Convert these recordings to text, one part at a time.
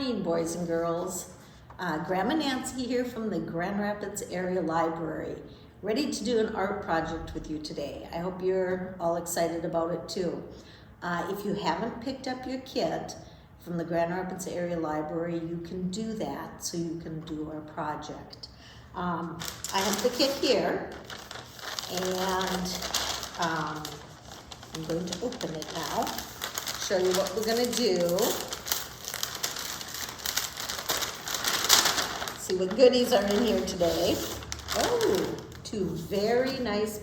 morning, boys and girls. Grandma Nancy here from the Grand Rapids Area Library, ready to do an art project with you today. I hope you're all excited about it too. If you haven't picked up your kit from the Grand Rapids Area Library, you can do that so you can do our project. I have the kit here, and I'm going to open it now, show you what we're going to do. See what goodies are in here today. Oh, two very nice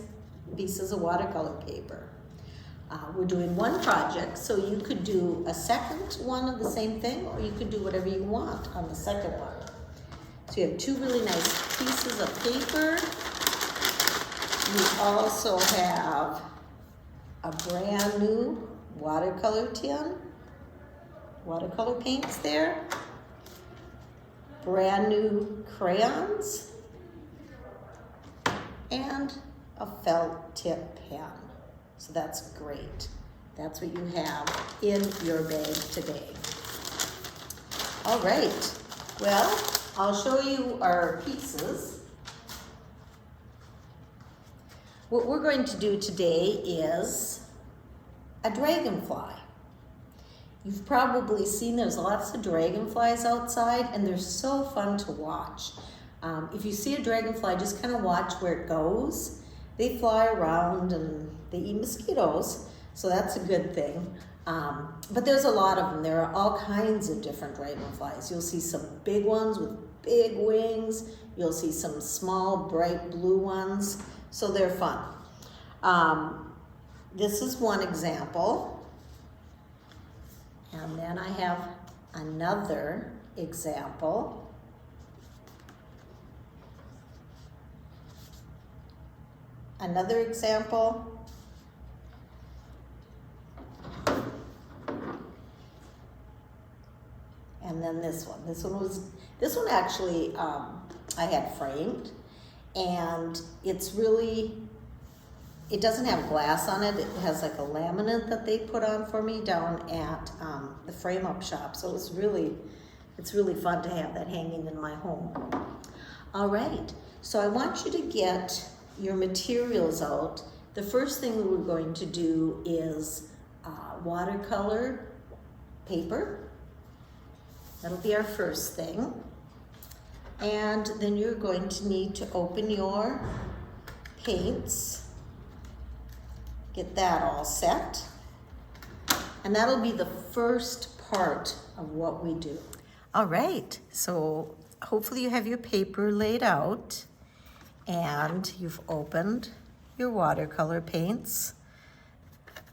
pieces of watercolor paper. We're doing one project, so you could do a second one of the same thing, or you could do whatever you want on the second one. So you have two really nice pieces of paper. You also have a brand new watercolor tin, watercolor paints there. Brand new crayons, and a felt tip pen. So that's great. That's what you have in your bag today. All right, well, I'll show you our pieces. What we're going to do today is a dragonfly. You've probably seen there's lots of dragonflies outside, and they're so fun to watch. If you see a dragonfly, just kind of watch where it goes. They fly around and they eat mosquitoes, so that's a good thing. But there's a lot of them. There are all kinds of different dragonflies. You'll see some big ones with big wings. You'll see some small, bright blue ones, so they're fun. This is one example. And then I have another example. Another example. And then this one. This one actually I had framed, and it's really, it doesn't have glass on it. It has like a laminate that they put on for me down at the frame up shop. So it's really fun to have that hanging in my home. All right, so I want you to get your materials out. The first thing we're going to do is watercolor paper. That'll be our first thing. And then you're going to need to open your paints. Get that all set. And that'll be the first part of what we do. All right, so hopefully you have your paper laid out and you've opened your watercolor paints.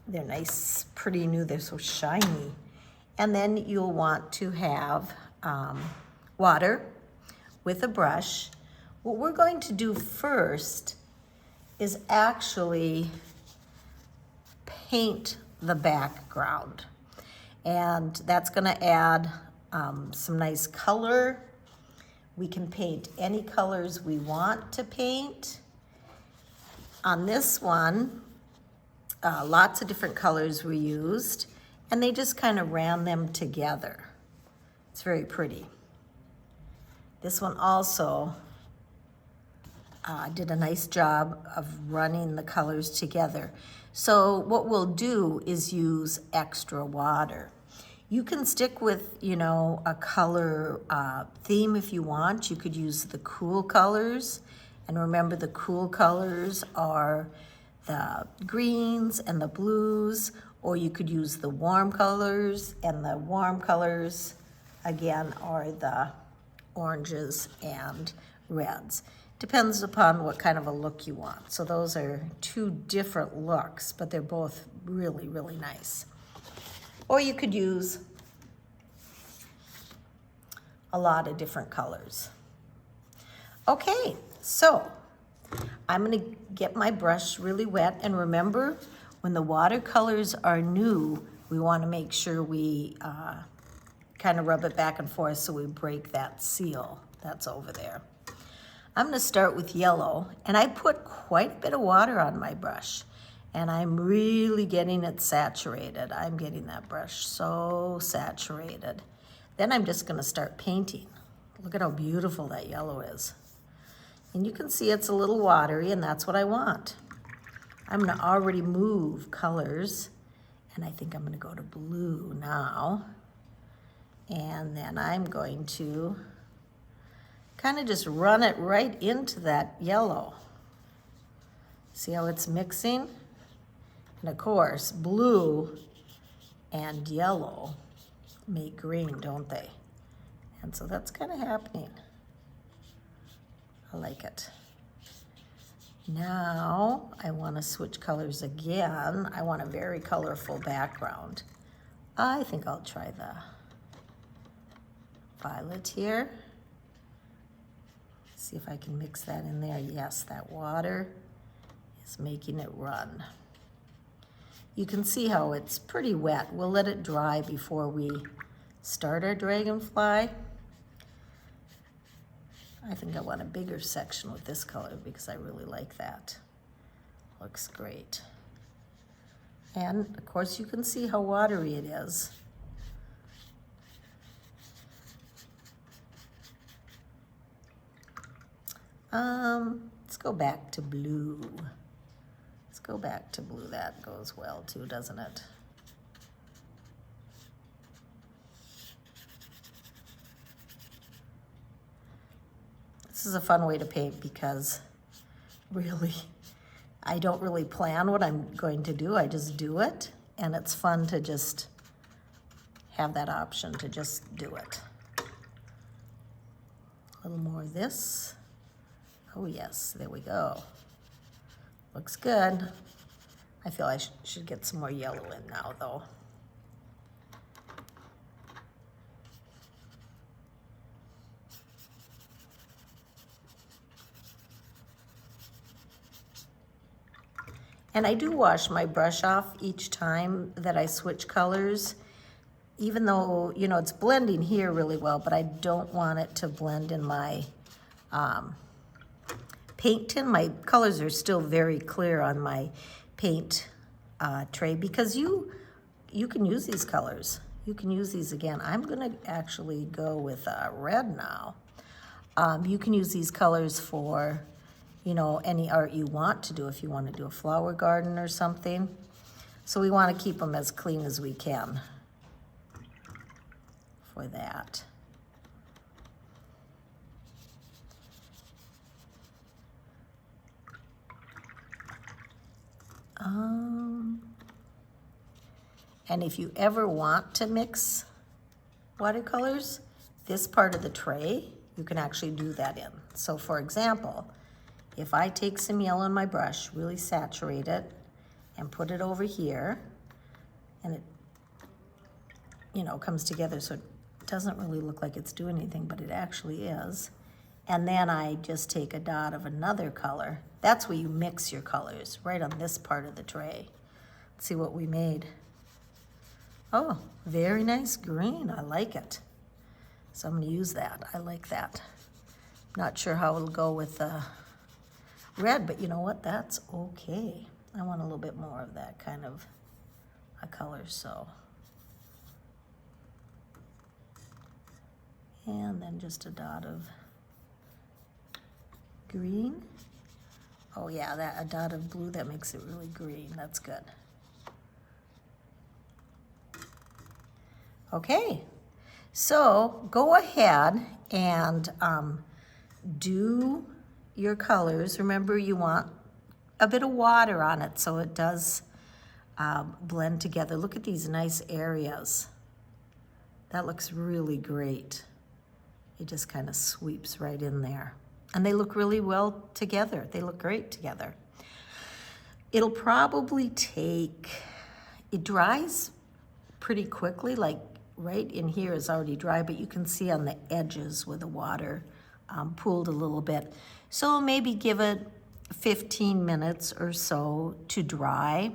They're nice, pretty new, they're so shiny. And then you'll want to have water with a brush. What we're going to do first is actually paint the background, and that's going to add some nice color. We can paint any colors we want to paint. On this one, lots of different colors were used, and they just kind of ran them together. It's very pretty. This one also did a nice job of running the colors together. So what we'll do is use extra water. You can stick with, you know, a color theme if you want. You could use the cool colors. And remember, the cool colors are the greens and the blues, or you could use the warm colors, and the warm colors, again, are the oranges and reds. Depends upon what kind of a look you want. So those are two different looks, but they're both really, really nice. Or you could use a lot of different colors. Okay, so I'm gonna get my brush really wet, and remember, when the watercolors are new, we wanna make sure we kind of rub it back and forth so we break that seal that's over there. I'm gonna start with yellow, and I put quite a bit of water on my brush, and I'm really getting it saturated. I'm getting that brush so saturated. Then I'm just gonna start painting. Look at how beautiful that yellow is. And you can see it's a little watery, and that's what I want. I'm gonna already move colors, and I think I'm gonna go to blue now. And then I'm going to kind of just run it right into that yellow. See how it's mixing? And of course, blue and yellow make green, don't they? And so that's kind of happening. I like it. Now I want to switch colors again. I want a very colorful background. I think I'll try the violet here. See if I can mix that in there. Yes, that water is making it run. You can see how it's pretty wet. We'll let it dry before we start our dragonfly. I think I want a bigger section with this color because I really like that. Looks great. And of course you can see how watery it is. Let's go back to blue. Let's go back to blue. That goes well too, doesn't it? This is a fun way to paint because really, I don't really plan what I'm going to do. I just do it, and it's fun to just have that option to just do it. A little more of this. Oh yes, there we go. Looks good. I feel I should get some more yellow in now though. And I do wash my brush off each time that I switch colors, even though, you know, it's blending here really well, but I don't want it to blend in my paint tin. My colors are still very clear on my paint tray because you can use these colors. You can use these again. I'm gonna actually go with red now. You can use these colors for, you know, any art you want to do, if you want to do a flower garden or something. So we want to keep them as clean as we can for that. And if you ever want to mix watercolors, this part of the tray, you can actually do that in. So for example, if I take some yellow in my brush, really saturate it, and put it over here, and it, you know, comes together so it doesn't really look like it's doing anything, but it actually is. And then I just take a dot of another color. That's where you mix your colors, right on this part of the tray. Let's see what we made. Oh, very nice green, I like it. So I'm gonna use that, I like that. Not sure how it'll go with the red, but you know what, that's okay. I want a little bit more of that kind of a color, so. And then just a dot of green. Oh yeah, a dot of blue, that makes it really green, that's good. Okay, so go ahead and do your colors. Remember, you want a bit of water on it so it does blend together. Look at these nice areas. That looks really great. It just kind of sweeps right in there. And they look really well together. They look great together. It'll probably take, it dries pretty quickly, like right in here is already dry, but you can see on the edges where the water pooled a little bit. So maybe give it 15 minutes or so to dry.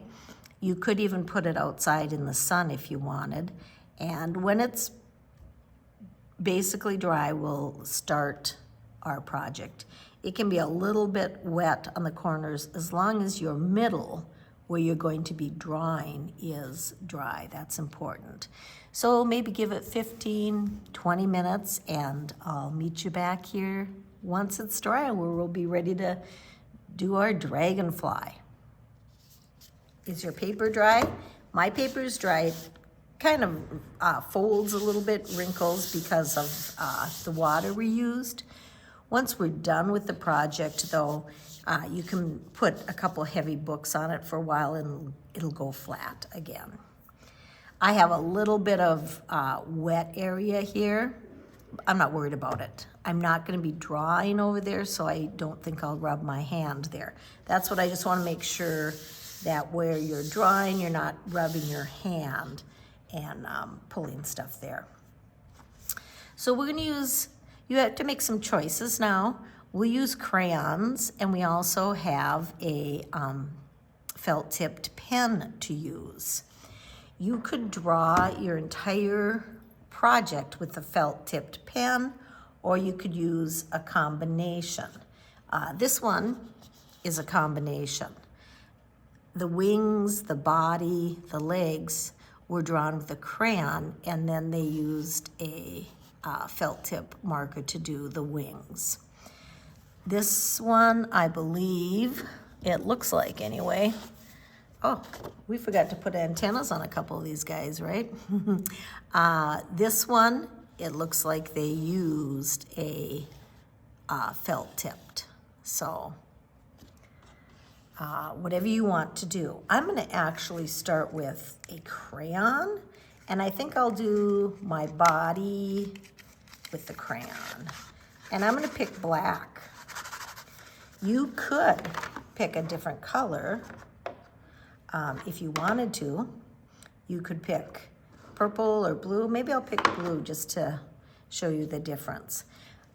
You could even put it outside in the sun if you wanted. And when it's basically dry, we'll start our project. It can be a little bit wet on the corners as long as your middle, where you're going to be drawing is dry. That's important. So maybe give it 15, 20 minutes, and I'll meet you back here once it's dry, where we'll be ready to do our dragonfly. Is your paper dry? My paper is dry. It kind of folds a little bit, wrinkles because of the water we used. Once we're done with the project, though, you can put a couple heavy books on it for a while and it'll go flat again. I have a little bit of wet area here. I'm not worried about it. I'm not going to be drawing over there, so I don't think I'll rub my hand there. That's what I just want to make sure, that where you're drawing, you're not rubbing your hand and pulling stuff there. So we're going to use, you have to make some choices now. We'll use crayons, and we also have a felt-tipped pen to use. You could draw your entire project with a felt-tipped pen, or you could use a combination. This one is a combination. The wings, the body, the legs were drawn with a crayon, and then they used a felt tip marker to do the wings. This one, I believe, it looks like anyway. Oh, we forgot to put antennas on a couple of these guys, right? This one, it looks like they used a felt tipped. So whatever you want to do. I'm gonna actually start with a crayon, and I think I'll do my body with the crayon. And I'm gonna pick black. You could pick a different color if you wanted to. You could pick purple or blue. Maybe I'll pick blue just to show you the difference.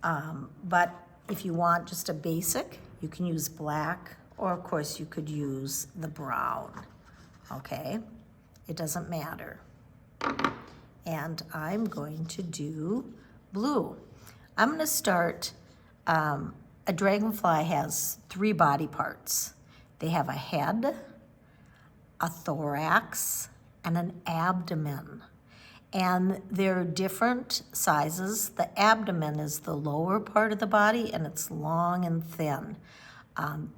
But if you want just a basic, you can use black, or of course you could use the brown, okay? It doesn't matter. And I'm going to do blue. I'm gonna start, a dragonfly has 3 body parts. They have a head, a thorax, and an abdomen. And they're different sizes. The abdomen is the lower part of the body, and it's long and thin.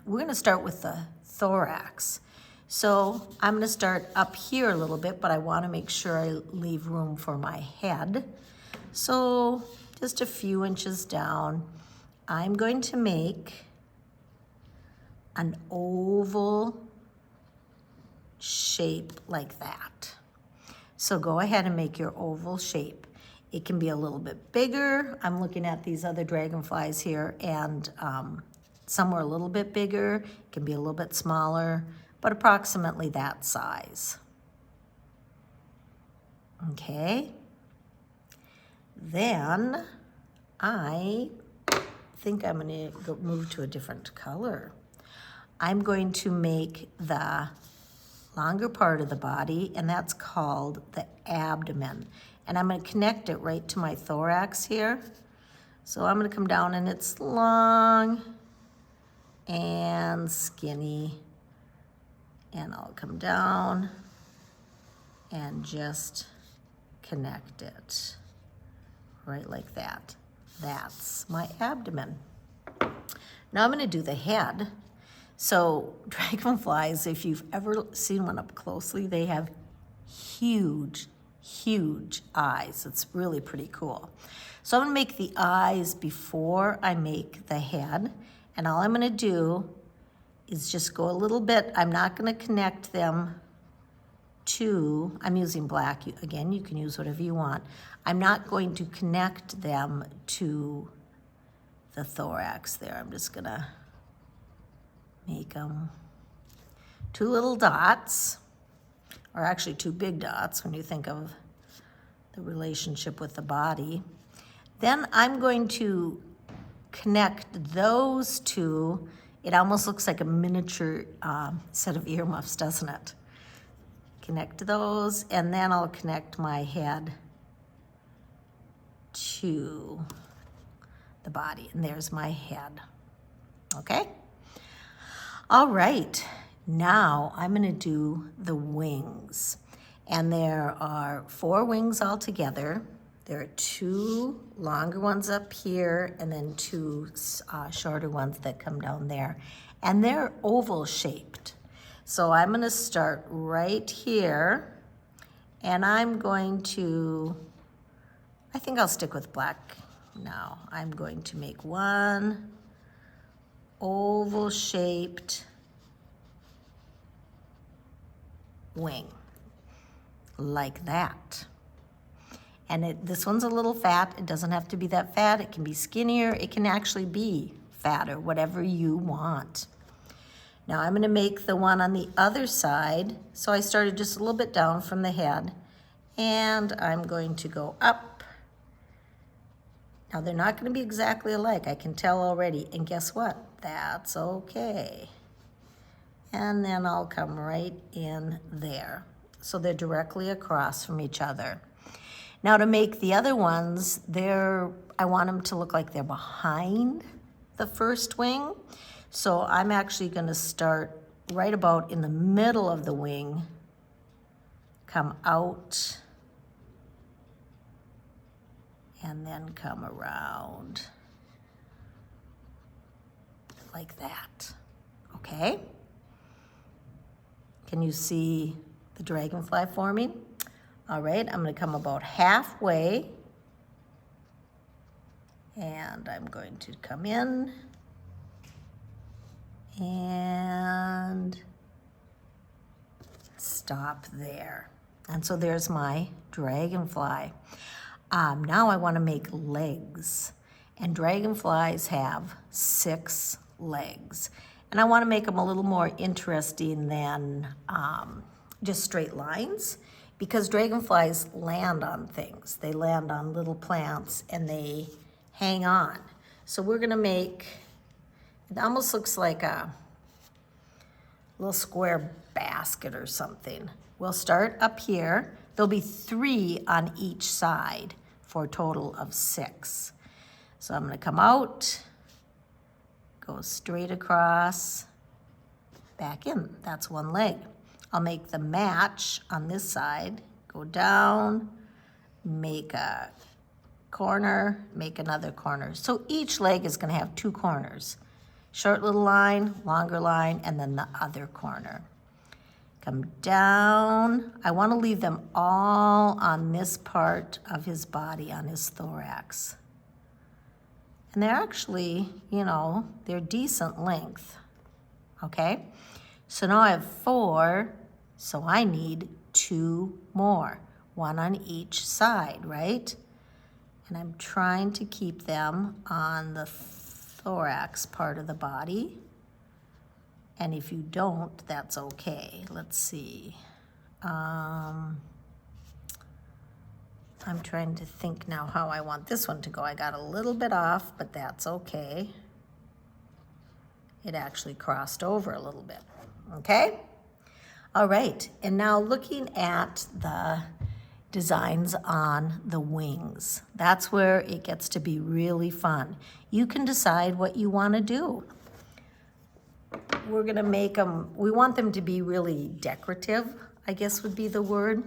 We're gonna start with the thorax. So I'm gonna start up here a little bit, but I wanna make sure I leave room for my head. So just a few inches down, I'm going to make an oval shape like that. So go ahead and make your oval shape. It can be a little bit bigger. I'm looking at these other dragonflies here, and some are a little bit bigger, it can be a little bit smaller, but approximately that size. Okay. Then I think I'm gonna move to a different color. I'm going to make the longer part of the body, and that's called the abdomen. And I'm gonna connect it right to my thorax here. So I'm gonna come down, and it's long and skinny, and I'll come down and just connect it right like that. That's my abdomen. Now I'm gonna do the head. So dragonflies, if you've ever seen one up closely, they have huge, huge eyes. It's really pretty cool. So I'm gonna make the eyes before I make the head. And all I'm gonna do is just go a little bit. I'm not gonna connect them to, I'm using black. Again, you can use whatever you want. I'm not going to connect them to the thorax there. I'm just gonna make them 2 little dots, or actually 2 big dots when you think of the relationship with the body. Then I'm going to connect those 2. It almost looks like a miniature set of earmuffs, doesn't it? Connect those, and then I'll connect my head to the body, and there's my head. Okay? All right, Now I'm going to do the wings. And there are 4 wings altogether. There are 2 longer ones up here and then 2 shorter ones that come down there. And they're oval shaped. So I'm going to start right here, and I'm going to, I think I'll stick with black now. I'm going to make 1 oval shaped wing like that. And this one's a little fat. It doesn't have to be that fat. It can be skinnier. It can actually be fatter, whatever you want. Now I'm going to make the one on the other side. So I started just a little bit down from the head, and I'm going to go up. Now they're not going to be exactly alike, I can tell already. And guess what? That's okay. And then I'll come right in there. So they're directly across from each other. Now to make the other ones, I want them to look like they're behind the first wing. So I'm actually going to start right about in the middle of the wing, come out, and then come around like that. Okay? Can you see the dragonfly forming? All right, I'm going to come about halfway, and I'm going to come in and stop there. And so there's my dragonfly. Now I want to make legs, and dragonflies have 6 legs. And I want to make them a little more interesting than just straight lines, because dragonflies land on things. They land on little plants and they hang on. So we're going to make, it almost looks like a little square basket or something. We'll start up here. There'll be 3 on each side for a total of 6. So I'm going to come out, go straight across, back in. That's 1 leg. I'll make the match on this side, go down, make a corner, make another corner. So each leg is going to have 2 corners. Short little line, longer line, and then the other corner. Come down. I want to leave them all on this part of his body, on his thorax. And they're actually, they're decent length. Okay? So now I have 4, so I need 2 more. 1 on each side, right? And I'm trying to keep them on the thorax part of the body. And if you don't, that's okay. Let's see. I'm trying to think now how I want this one to go. I got a little bit off, but that's okay. It actually crossed over a little bit. Okay? All right. And now looking at the designs on the wings. That's where it gets to be really fun. You can decide what you want to do. We're going to make them, we want them to be really decorative, I guess would be the word.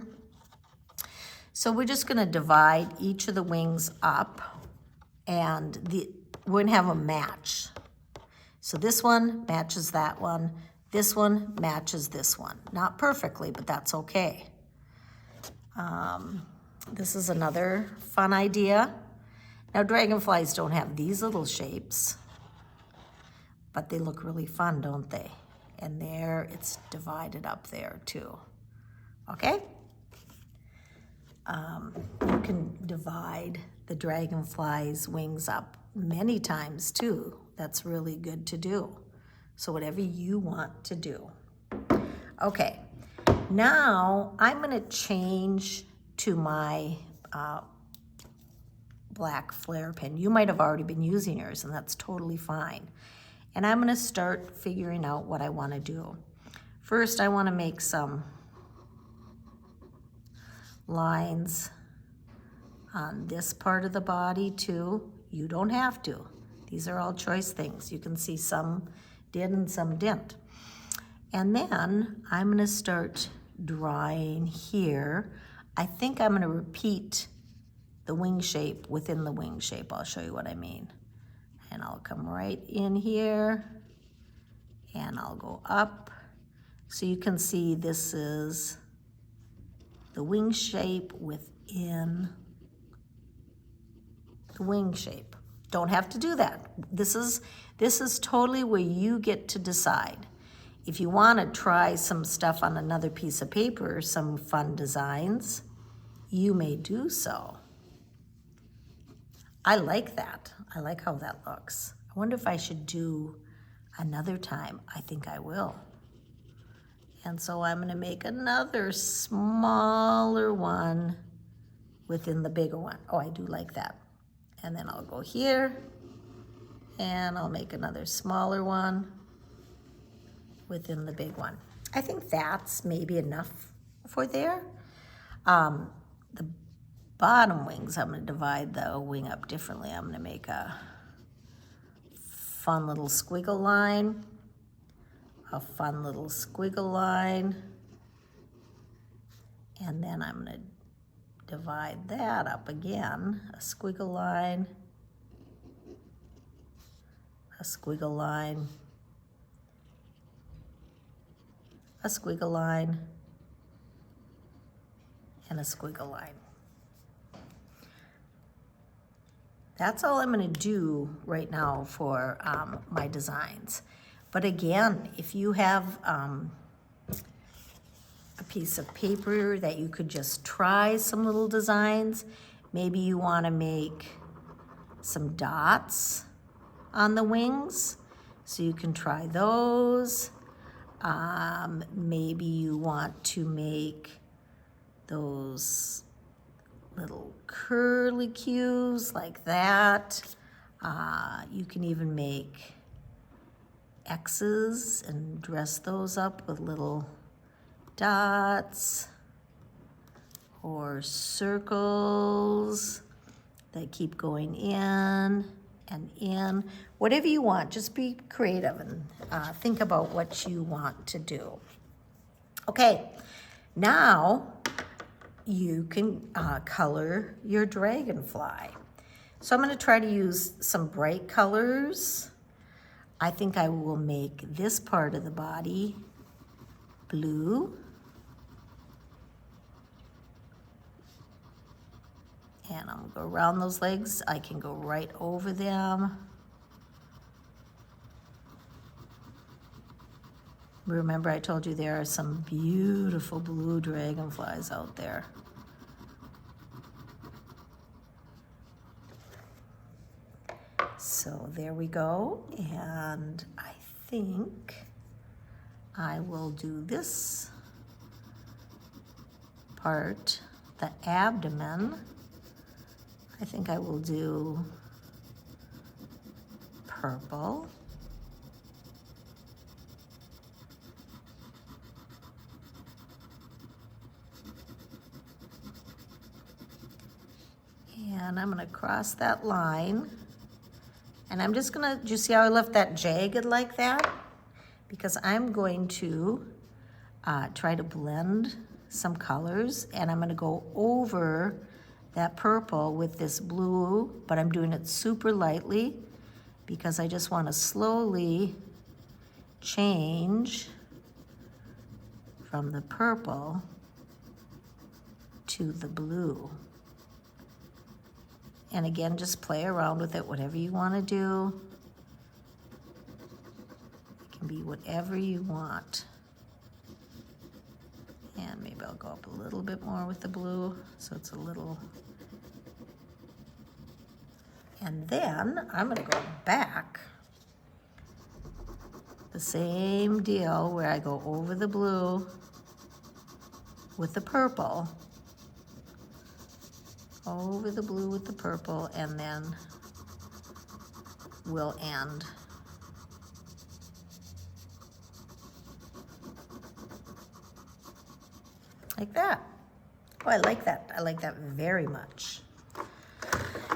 So we're just going to divide each of the wings up, and we're going to have a match. So this one matches that one. This one matches this one. Not perfectly, but that's okay. This is another fun idea. Now, dragonflies don't have these little shapes, but they look really fun, don't they? And there, it's divided up there too. Okay? You can divide the dragonfly's wings up many times too. That's really good to do. So whatever you want to do. Okay, now I'm going to change to my black flare pen. You might have already been using yours, and that's totally fine. And I'm going to start figuring out what I want to do. First, I want to make some lines on this part of the body too. You don't have to. These are all choice things. You can see some did and some didn't. And then I'm gonna start drawing here. I think I'm gonna repeat the wing shape within the wing shape. I'll show you what I mean. And I'll come right in here and I'll go up. So you can see this is the wing shape within the wing shape. Don't have to do that. This is totally where you get to decide. If you want to try some stuff on another piece of paper, some fun designs, you may do so. I like that. I like how that looks. I wonder if I should do another time. I think I will. And so I'm going to make another smaller one within the bigger one. Oh, I do like that. And then I'll go here and I'll make another smaller one within the big one. I think that's maybe enough for there. The bottom wings, I'm going to divide the wing up differently. I'm going to make a fun little squiggle line, a fun little squiggle line, and then I'm going to divide that up again, a squiggle line, a squiggle line, a squiggle line, and a squiggle line. That's all I'm going to do right now for my designs. But again, if you have a piece of paper that you could just try some little designs, maybe you want to make some dots on the wings, so you can try those. Maybe you want to make those little curlicues like that. You can even make X's and dress those up with little dots or circles that keep going in and in. Whatever you want, just be creative and think about what you want to do. Okay, now you can color your dragonfly. So I'm going to try to use some bright colors. I think I will make this part of the body blue. And I'm going to go around those legs. I can go right over them. Remember, I told you there are some beautiful blue dragonflies out there. So there we go. And I think I will do this part, the abdomen. I think I will do purple. And I'm going to cross that line. And I'm just going to, do you see how I left that jagged like that? Because I'm going to try to blend some colors. And I'm going to go over that purple with this blue, but I'm doing it super lightly because I just want to slowly change from the purple to the blue. And again, just play around with it, whatever you want to do. It can be whatever you want. And maybe I'll go up a little bit more with the blue, so it's a little. And then I'm going to go back. The same deal where I go over the blue with the purple. Over the blue with the purple, and then we'll end. Like that. Oh, I like that. I like that very much.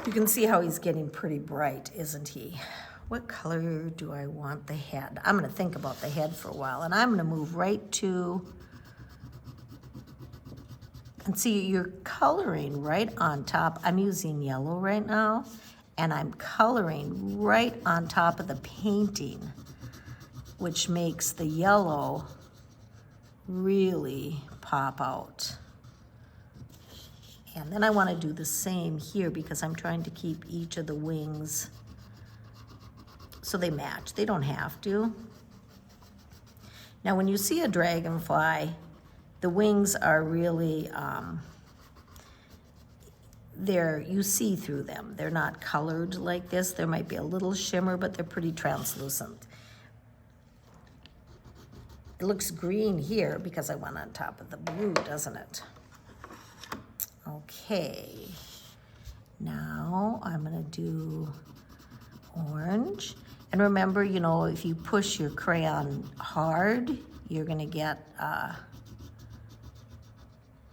You can see how he's getting pretty bright, isn't he? What color do I want the head? I'm gonna think about the head for a while, and I'm gonna move right to, and see, you're coloring right on top. I'm using yellow right now, and I'm coloring right on top of the painting, which makes the yellow really pop out. And then I want to do the same here because I'm trying to keep each of the wings so they match. They don't have to. Now when you see a dragonfly, the wings are really, you see through them. They're not colored like this. There might be a little shimmer, but they're pretty translucent. It looks green here because I went on top of the blue, doesn't it? Okay, now I'm gonna do orange. And remember, you know, if you push your crayon hard, you're gonna get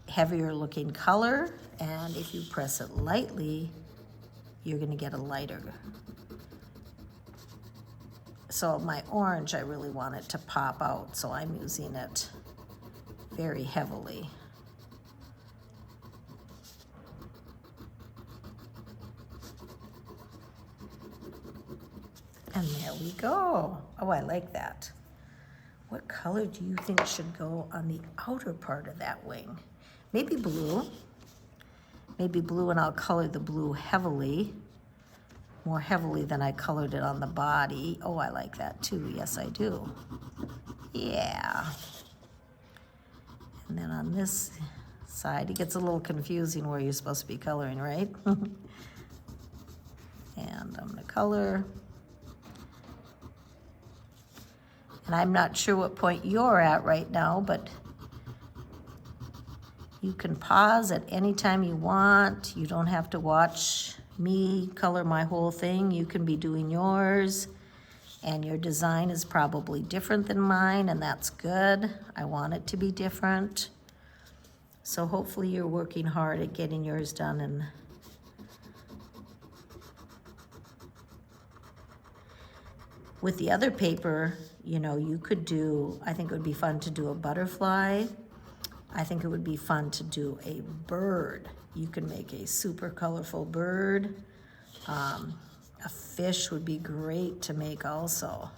heavier looking color. And if you press it lightly, you're gonna get a lighter. So my orange, I really want it to pop out, so I'm using it very heavily. And there we go. Oh, I like that. What color do you think should go on the outer part of that wing? Maybe blue. Maybe blue, and I'll color the blue heavily, more heavily than I colored it on the body. Oh, I like that too. Yes, I do. Yeah. And then on this side, it gets a little confusing where you're supposed to be coloring, right? And I'm gonna color. And I'm not sure what point you're at right now, but you can pause at any time you want. You don't have to watch me color my whole thing. You can be doing yours, and your design is probably different than mine, and that's good. I want it to be different. So hopefully you're working hard at getting yours done. And with the other paper, you know, you could do, I think it would be fun to do a butterfly. I think it would be fun to do a bird. You can make a super colorful bird. A fish would be great to make also.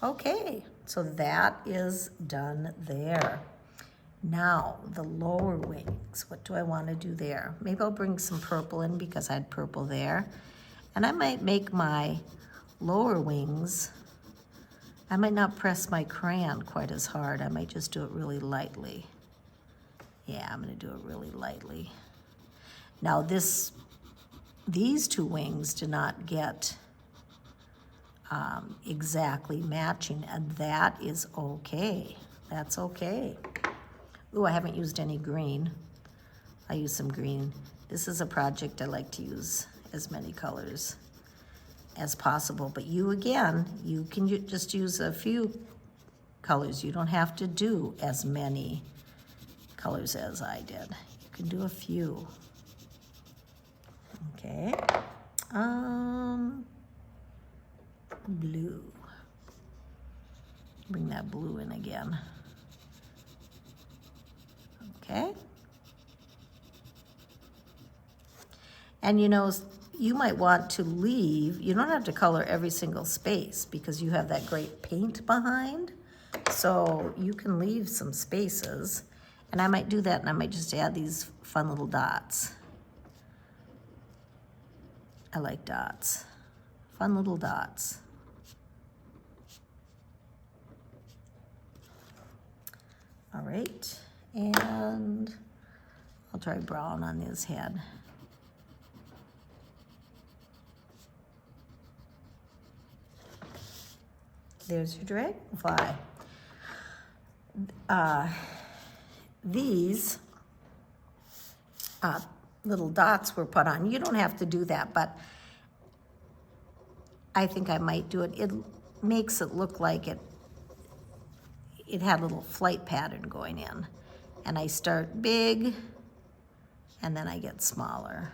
Okay, so that is done there. Now, the lower wings, what do I want to do there? Maybe I'll bring some purple in because I had purple there. And I might make my lower wings, I might not press my crayon quite as hard. I might just do it really lightly. Yeah, I'm gonna do it really lightly. Now these two wings do not get exactly matching, and that is okay. That's okay. Ooh, I haven't used any green. I used some green. This is a project I like to use as many colors as possible, but you again, you can just use a few colors. You don't have to do as many colors as I did. You can do a few. Okay, blue. Bring that blue in again. Okay. And you know, you might want to leave, you don't have to color every single space because you have that great paint behind. So you can leave some spaces. And I might do that, and I might just add these fun little dots. I like dots. Fun little dots. All right, and I'll try brown on his head. There's your dragonfly. These little dots were put on. You don't have to do that, but I think I might do it. It makes it look like it had a little flight pattern going in. And I start big, and then I get smaller.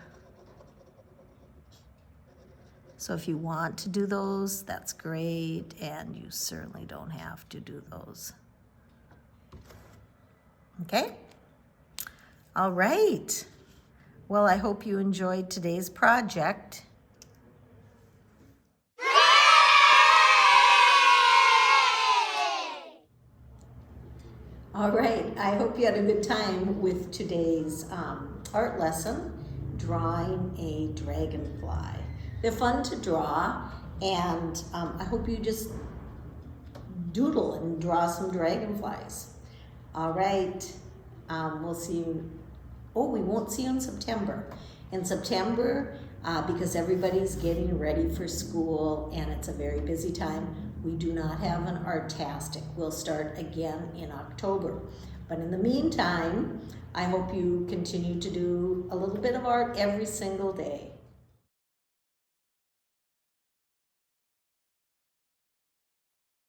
So if you want to do those, that's great, and you certainly don't have to do those. Okay? All right. Well, I hope you enjoyed today's project. All right, I hope you had a good time with today's art lesson, drawing a dragonfly. They're fun to draw, and I hope you just doodle and draw some dragonflies. All right, we'll see you. Oh, we won't see you in September. In September, because everybody's getting ready for school and it's a very busy time, we do not have an Artastic. We'll start again in October. But in the meantime, I hope you continue to do a little bit of art every single day.